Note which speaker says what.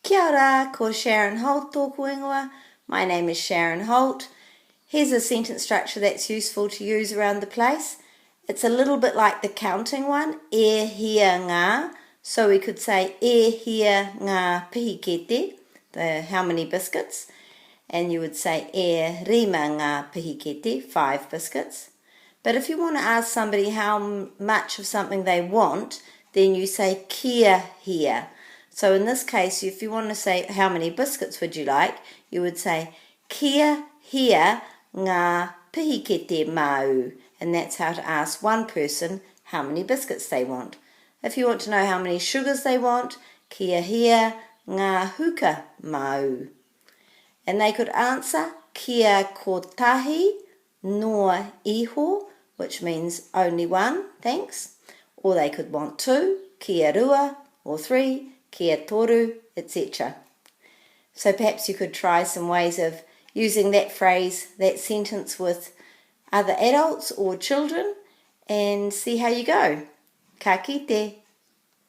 Speaker 1: Kia ora, ko Sharon Holt tōku ingoa. My name is Sharon Holt. Here's a sentence structure that's useful to use around the place. It's a little bit like the counting one, e hia ngā. So we could say e hia ngā pihikete, the how many biscuits. And you would say e rima ngā pihikete, 5 biscuits. But if you want to ask somebody how much of something they want, then you say kia hia. So in this case, if you want to say how many biscuits would you like, you would say kia hia ngā pihikete mau. And that's how to ask one person how many biscuits they want. If you want to know how many sugars they want, kia hia ngā huka mau. And they could answer kia kotahi noa iho, which means only one, thanks. Or they could want 2, kia rua, or 3, kia toru, etc. So perhaps you could try some ways of using that phrase, that sentence with other adults or children and see how you go. Ka kite.